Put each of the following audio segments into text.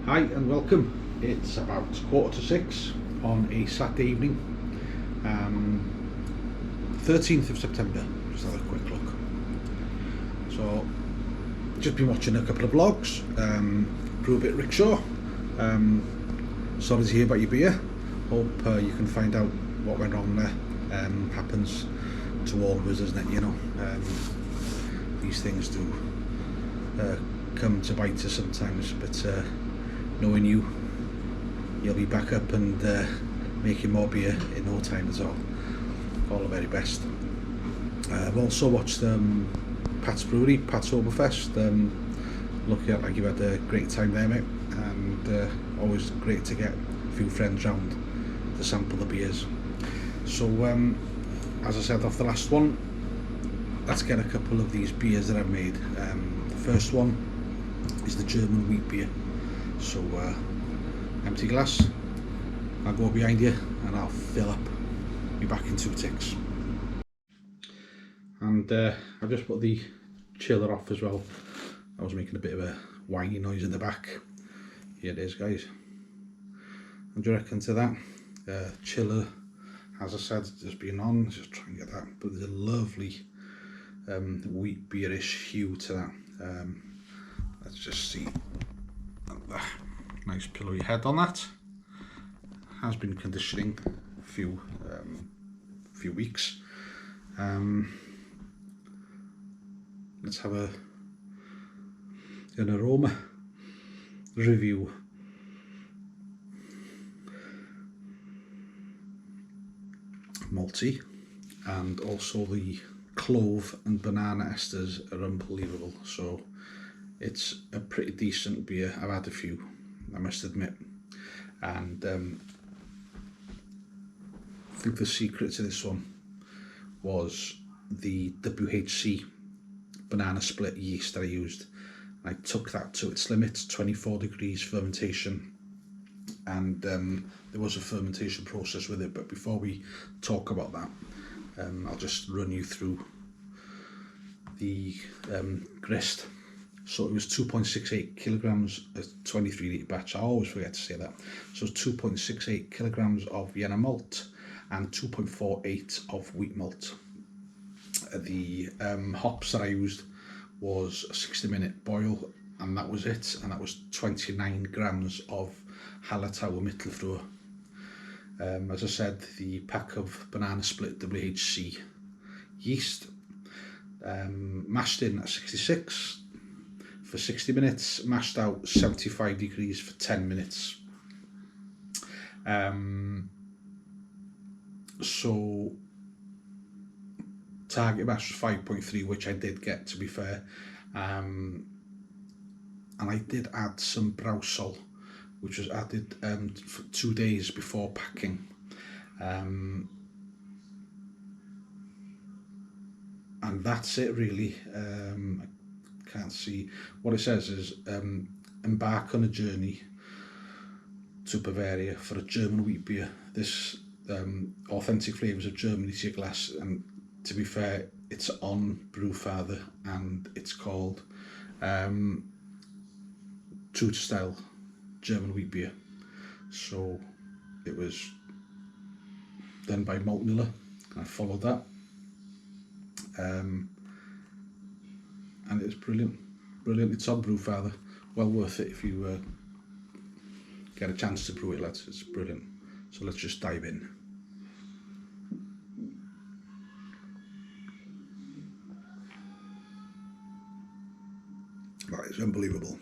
Hi and welcome. It's about 5:45 on a Saturday evening, 13th of September. Just have a quick look. So, just been watching a couple of vlogs. Brew a bit rickshaw. Sorry to hear about your beer. Hope you can find out what went wrong there. Happens to all of us, doesn't it? You know, these things do come to bite us sometimes, but knowing you'll be back up and making more beer in no time at all. All the very best. I've also watched Pat's Brewery, Pat's Oktoberfest. Looking at like you've had a great time there, mate, and always great to get a few friends round to sample the beers. So as I said off the last one, let's get a couple of these beers that I've made. The first one is the German wheat beer. So empty glass, I'll go behind you and I'll fill up. Be back in 2 ticks. And I've just put the chiller off as well. I was making a bit of a whiny noise in the back. Here it is, guys. And do you reckon to that? Chiller, as I said, just been on, just try and get that. But there's a lovely wheat beerish hue to that. Let's just see. Nice pillowy head on that. Has been conditioning a few weeks. Let's have an aroma review. Malty, and also the clove and banana esters are unbelievable. So it's a pretty decent beer. I've had a few, I must admit, and I think the secret to this one was the WHC banana split yeast that I used. I took that to its limit, 24 degrees fermentation, and there was a fermentation process with it. But before we talk about that, I'll just run you through the grist. So it was 2.68 kilograms, a 23 litre batch. I always forget to say that. So it's 2.68 kilograms of Vienna malt and 2.48 of wheat malt. The hops that I used was a 60-minute boil, and that was it. And that was 29 grams of Hallertau Mittelfrüh. As I said, the pack of banana split WHC yeast, mashed in at 66 for 60 minutes, mashed out 75 degrees for 10 minutes. So target mash was 5.3, which I did get, to be fair. And I did add some Brausol, which was added for 2 days before packing. And that's it really. I can't see. What it says is embark on a journey to Bavaria for a German wheat beer. This authentic flavours of Germany to your glass. And to be fair, it's on Brewfather, and it's called True to Style German wheat beer. So it was done by Malt Miller, and I followed that. And it's brilliant. It's on Brewfather. Well worth it if you get a chance to brew it, lads. It's brilliant. So let's just dive in. That is unbelievable.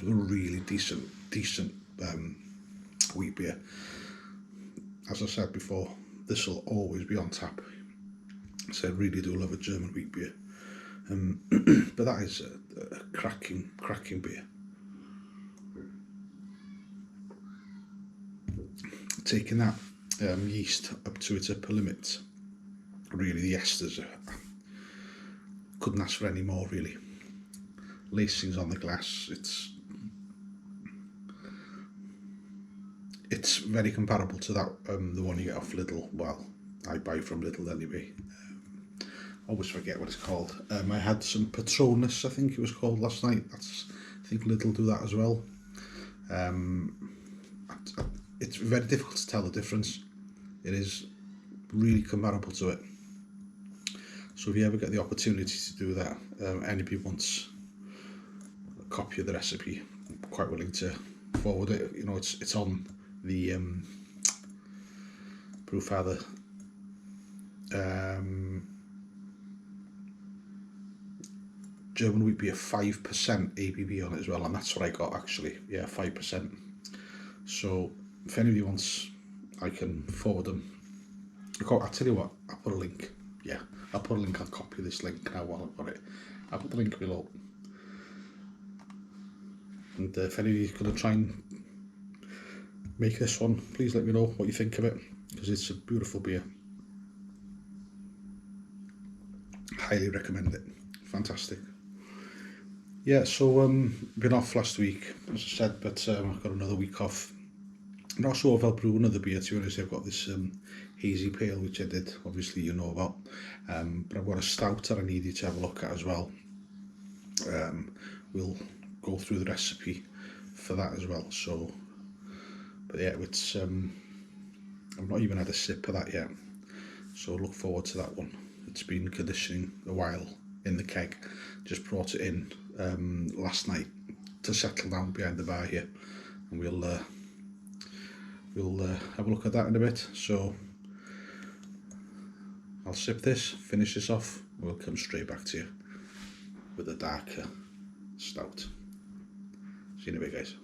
A really decent wheat beer. As I said before, this will always be on tap. So I really do love a German wheat beer. But that is a cracking beer. Taking that yeast up to its upper limit, really the esters couldn't ask for any more, really. Lacings on the glass, it's very comparable to that the one you get off Lidl. Well, I buy from Lidl anyway. Always forget what it's called. I had some Patronus, I think it was called, last night. I think Lidl do that as well. It's very difficult to tell the difference. It is really comparable to it. So if you ever get the opportunity to do that, anybody wants a copy of the recipe, I'm quite willing to forward it. You know, it's on the Brewfather German wheat beer 5% ABV on it as well, and that's what I got actually. Yeah, 5%. So if anybody wants, I can forward them. I'll tell you what, I'll put a link. Yeah, I'll put a link. I'll copy this link now while I've got it. I'll put the link below. And if anybody's going to try and make this one, please let me know what you think of it, because it's a beautiful beer. Highly recommend it. Fantastic. Yeah, so been off last week, as I said, but I've got another week off. I'm not sure if I'll brew another beer, to be honest. I've got this hazy pale, which I did, obviously you know about, but I've got a stout that I need you to have a look at as well. We'll go through the recipe for that as well. So, but yeah, it's I've not even had a sip of that yet, so look forward to that one. It's been conditioning a while in the keg. Just brought it in last night to settle down behind the bar here, and we'll have a look at that in a bit. So I'll sip this, finish this off, we'll come straight back to you with a darker stout. See you in a bit, guys.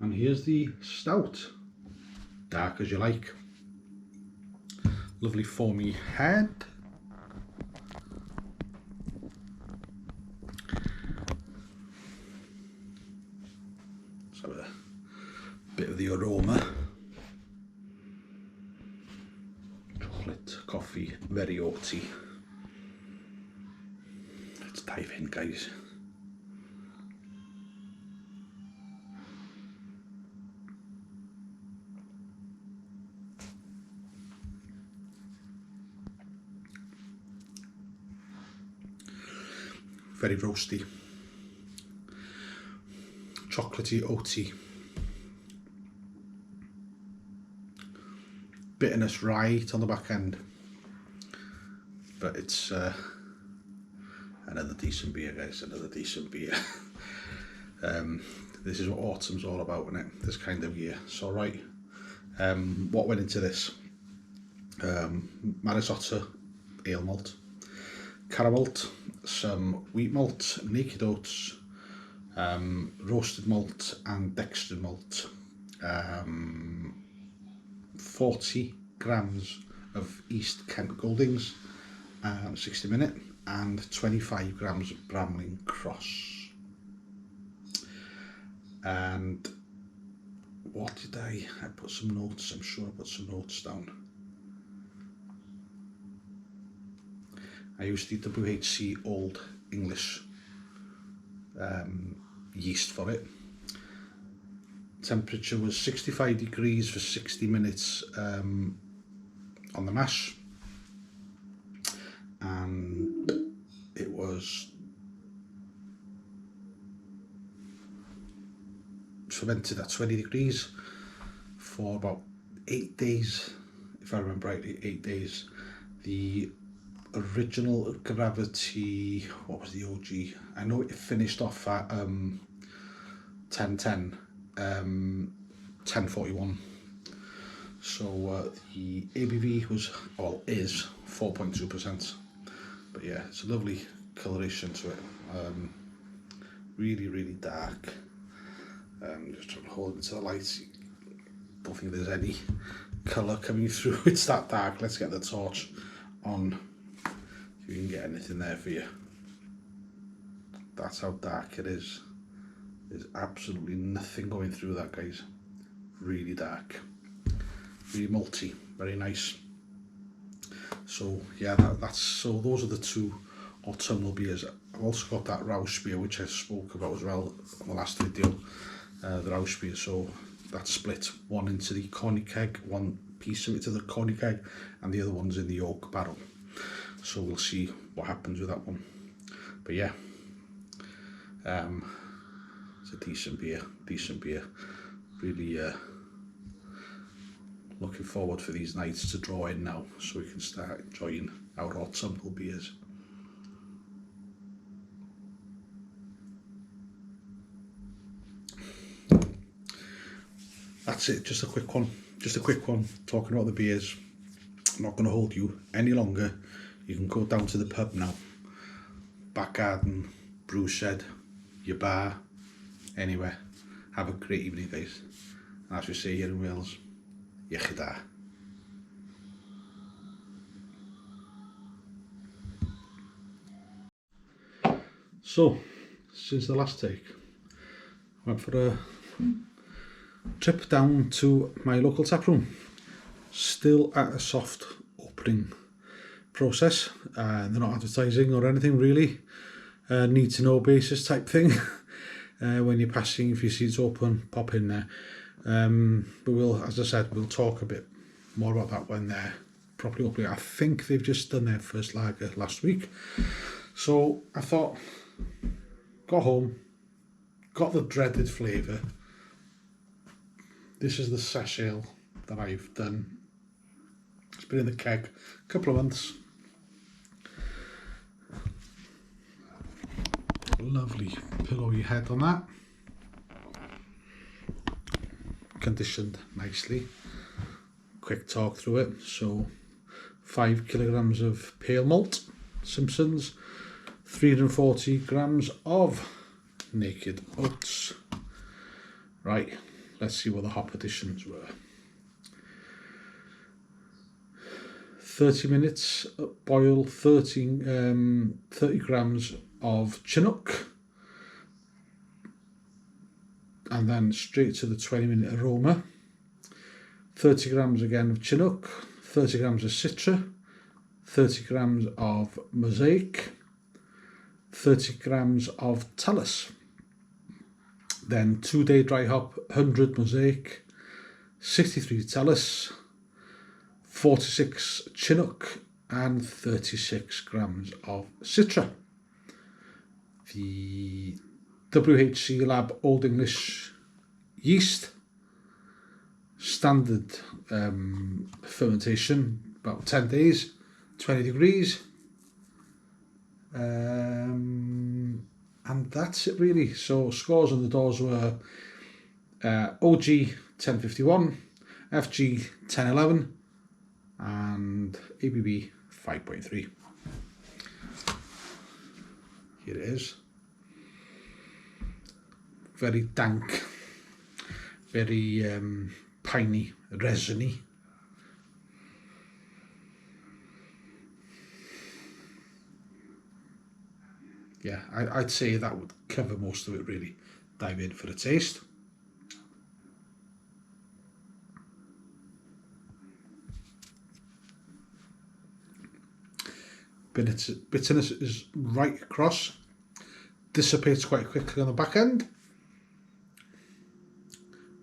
And here's the stout, dark as you like. Lovely foamy head. Let's have a bit of the aroma. Chocolate, coffee, very oaty. Let's dive in, guys. Very roasty, chocolatey, oaty, bitterness right on the back end, but it's another decent beer, guys, another decent beer. This is what autumn's all about, isn't it? This kind of year. So right, what went into this? Marisotta ale malt, caramelt, some wheat malt, naked oats, roasted malt and dextrin malt, 40 grams of East Kent Goldings, 60 minute, and 25 grams of Bramling Cross. And what did I put some notes, I'm sure I put some notes down. I used the WHC Old English yeast for it. Temperature was 65 degrees for 60 minutes on the mash, and it was fermented at 20 degrees for about 8 days, if I remember rightly, 8 days. The original Gravity, what was the OG? I know it finished off at 1010, 1041. So the ABV was, well, is 4.2%. But yeah, it's a lovely coloration to it. Really, really dark. Just trying to hold it to the light. Don't think there's any colour coming through. It's that dark. Let's get the torch on. If you can get anything there for you. That's how dark it is. There's absolutely nothing going through that, guys. Really dark. Really malty. Very nice. So yeah, so those are the two autumnal beers. I've also got that Rausch beer, which I spoke about as well in the last video. The Rausch beer, so that's split, one into the corny keg, one piece of it to the corny keg, and the other one's in the oak barrel. So we'll see what happens with that one. But yeah, it's a decent beer. Really looking forward for these nights to draw in now, so we can start enjoying our autumnal beers. That's it, just a quick one talking about the beers. I'm not going to hold you any longer. You can go down to the pub now, back garden, brew shed, your bar, anywhere. Have a great evening, guys. And as we say here in Wales, iechyd da. So, since the last take, I went for a trip down to my local tap room. Still at a soft opening process. They're not advertising or anything really. Need to know basis type thing. When you're passing, if you see it's open, pop in there. But we'll, as I said, we'll talk a bit more about that when they're properly opening. I think they've just done their first lager last week. So I thought, got home, got the dreaded flavour. This is the sesh ale that I've done. It's been in the keg a couple of months. Lovely pillowy head on that. Conditioned nicely. Quick talk through it. So 5 kilograms of pale malt, Simpsons, 340 grams of naked oats. Right, let's see what the hop additions were. 30 minutes boil, 30 grams of Chinook, and then straight to the 20-minute aroma. 30 grams again of Chinook, 30 grams of Citra, 30 grams of Mosaic, 30 grams of Talus. Then 2-day dry hop, 100 Mosaic, 63 Talus, 46 Chinook, and 36 grams of Citra. The WHC Lab Old English yeast, standard fermentation, about 10 days, 20 degrees. And that's it really. So scores on the doors were OG 1051, FG 1011, and ABV 5.3. Here it is. Very dank, very piney, resiny. Yeah, I'd say that would cover most of it really. Dive in for a taste. Bitterness is right across, dissipates quite quickly on the back end,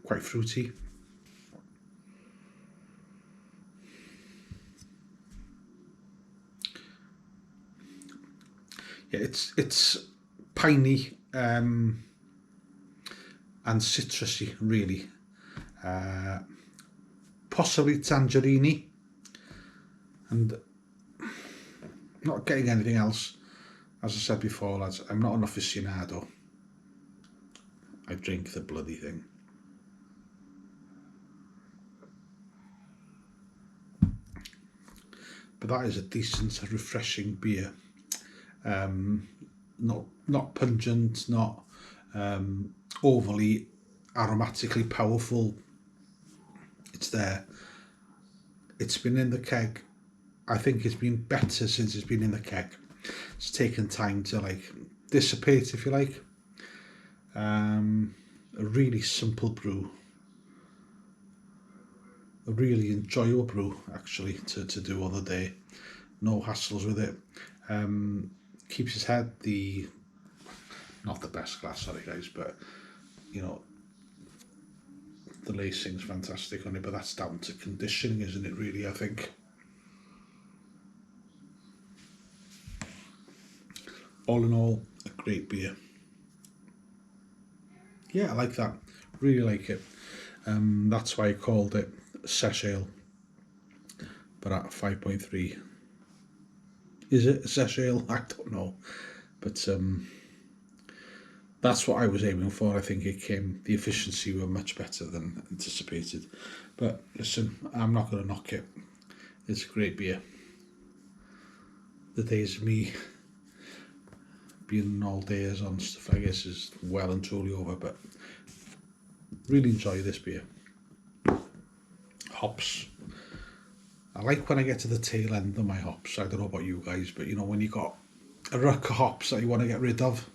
quite fruity. Yeah, it's piney and citrusy really, possibly tangerine, and not getting anything else. As I said before, lads, I'm not an aficionado. I drink the bloody thing. But that is a decent, refreshing beer. Not pungent, not overly aromatically powerful. It's there. It's been in the keg. I think it's been better since it's been in the keg. It's taken time to like dissipate, if you like. A really simple brew. A really enjoyable brew actually to do on the day. No hassles with it. Keeps his head, not the best glass, sorry guys, but you know, the lacing's fantastic on it, but that's down to conditioning, isn't it really, I think. all in all, a great beer. Yeah, I like that. Really like it. That's why I called it Sesh Ale. But at 5.3. Is it a Sesh Ale? I don't know. But that's what I was aiming for. I think the efficiency were much better than anticipated. But listen, I'm not going to knock it. It's a great beer. The days of me being all days on stuff, I guess, is well and truly over. But really enjoy this beer. Hops. I like when I get to the tail end of my hops. I don't know about you guys, but you know, when you got a ruck of hops that you want to get rid of,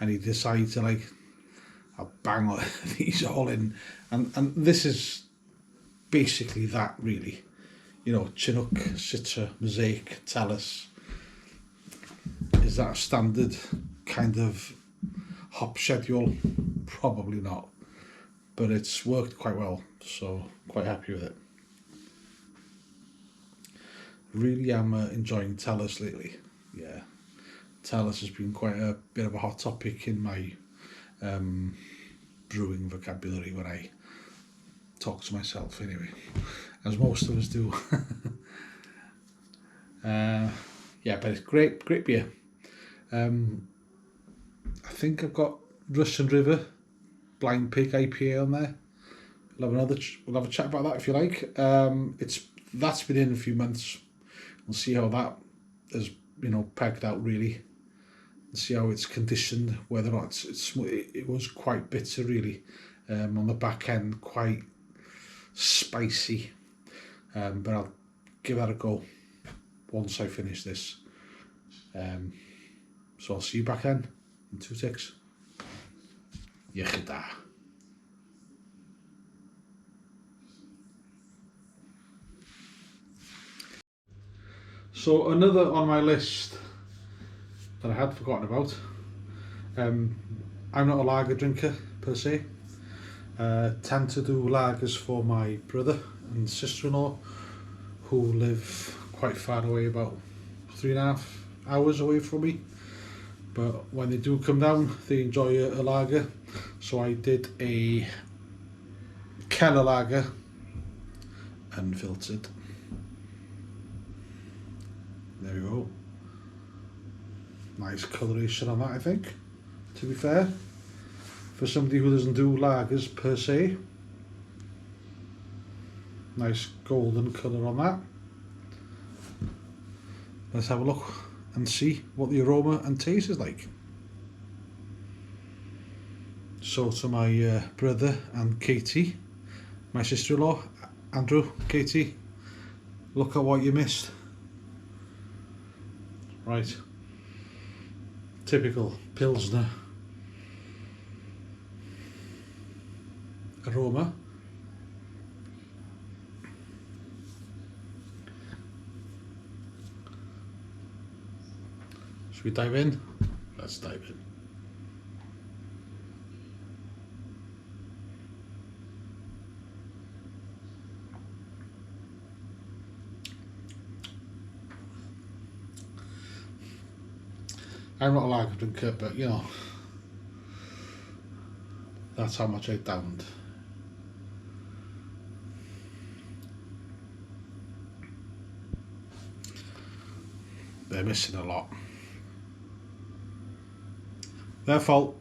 and you decide to like, I'll bang these all in, and this is basically that really. You know, Chinook, Citra, Mosaic, Tellus. Is that a standard kind of hop schedule? Probably not, but it's worked quite well, so quite happy with it. Really am enjoying Tellus lately. Yeah, Tellus has been quite a bit of a hot topic in my brewing vocabulary when I talk to myself anyway, as most of us do. Yeah, but it's great beer. I think I've got Russian River Blind Pig IPA on there. We'll have a chat about that if you like. That's been in a few months. We'll see how that has pegged out really, and see how it's conditioned. Whether or not it was quite bitter really, on the back end, quite spicy. But I'll give that a go once I finish this. So I'll see you back then in 2 ticks. Yechida. So another on my list that I had forgotten about. I'm not a lager drinker per se. Tend to do lagers for my brother and sister-in-law, who live quite far away, about 3.5 hours away from me. But when they do come down, they enjoy a lager. So I did a Keller lager, unfiltered. There we go. Nice coloration on that, I think, to be fair. For somebody who doesn't do lagers per se. Nice golden colour on that. Let's have a look and see what the aroma and taste is like. So to my brother and Katie, my sister-in-law, Andrew, Katie, look at what you missed. Right. Typical Pilsner aroma. Should we dive in? Let's dive in. I'm not a lager drinker, but you know, that's how much I downed. They're missing a lot. Their fault.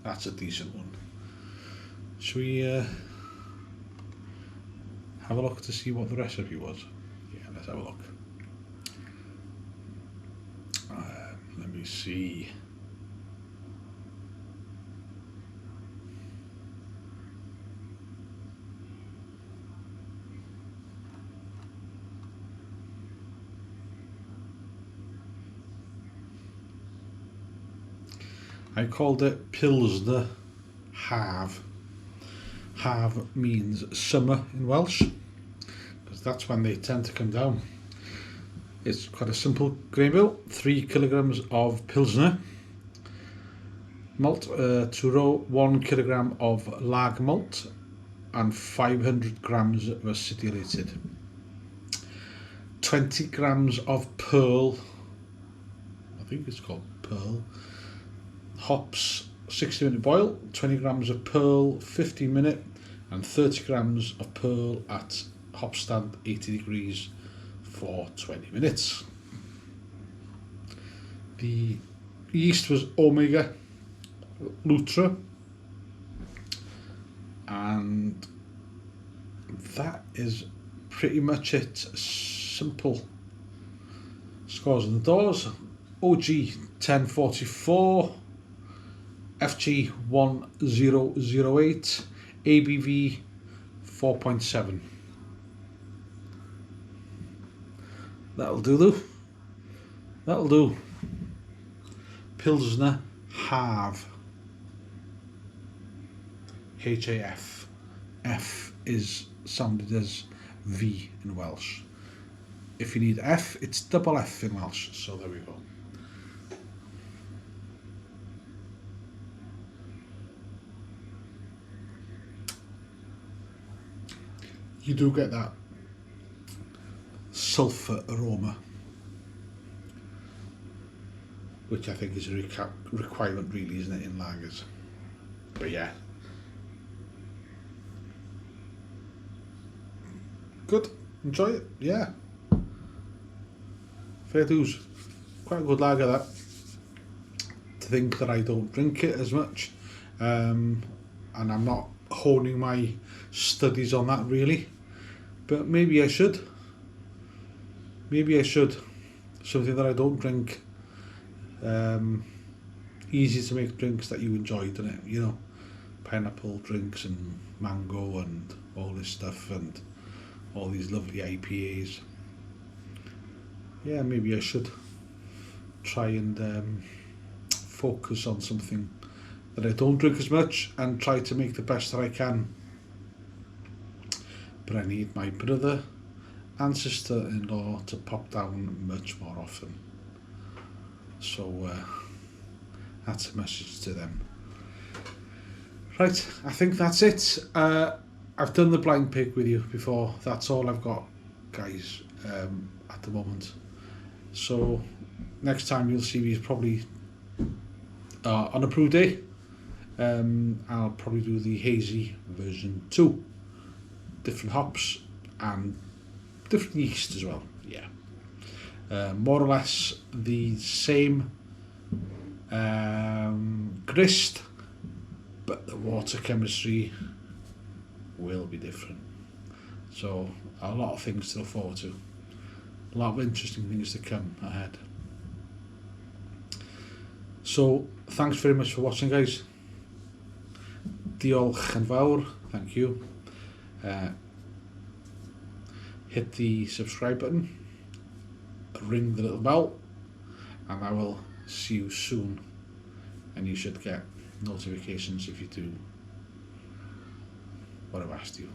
That's a decent one. Should we have a look to see what the recipe was? Yeah, let's have a look. Let me see. I called it Pilsner Haf. Haf means summer in Welsh, because that's when they tend to come down. It's quite a simple grain bill. 3 kilograms of Pilsner malt, to row 1 kilogram of lager malt, and 500 grams of acidulated. 20 grams of pearl, I think it's called pearl, hops, 60-minute boil, 20 grams of pearl, 15-minute, and 30 grams of pearl at hop stand 80 degrees for 20 minutes. The yeast was Omega Lutra, and that is pretty much it. Simple. Scores on the doors: OG 1044, FG 1008, ABV 4.7. That'll do though. That'll do. Pilsner Have. HAF. F is sounded as V in Welsh. If you need F, it's double F in Welsh, so there we go. You do get that sulphur aroma, which I think is a requirement really, isn't it, in lagers? But yeah. Good. Enjoy it. Yeah. Fair dues. Quite a good lager, that. To think that I don't drink it as much. And I'm not honing my studies on that really. But maybe I should. Maybe I should. Something that I don't drink. Easy to make drinks that you enjoy, isn't it? You know, pineapple drinks and mango and all this stuff and all these lovely IPAs. Yeah, maybe I should try and focus on something that I don't drink as much and try to make the best that I can. But I need my brother and sister-in-law to pop down much more often. So that's a message to them. Right, I think that's it. I've done the blind pig with you before. That's all I've got, guys, at the moment. So next time you'll see me is probably on a brew day. I'll probably do the hazy version 2. Different hops and different yeast as well. Yeah. More or less the same grist, but the water chemistry will be different. So a lot of things to look forward to. A lot of interesting things to come ahead. So thanks very much for watching, guys. Diolch yn fawr. Thank you. Hit the subscribe button, ring the little bell, and I will see you soon. And you should get notifications if you do what I've asked you.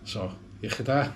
So, diolch yn fawr.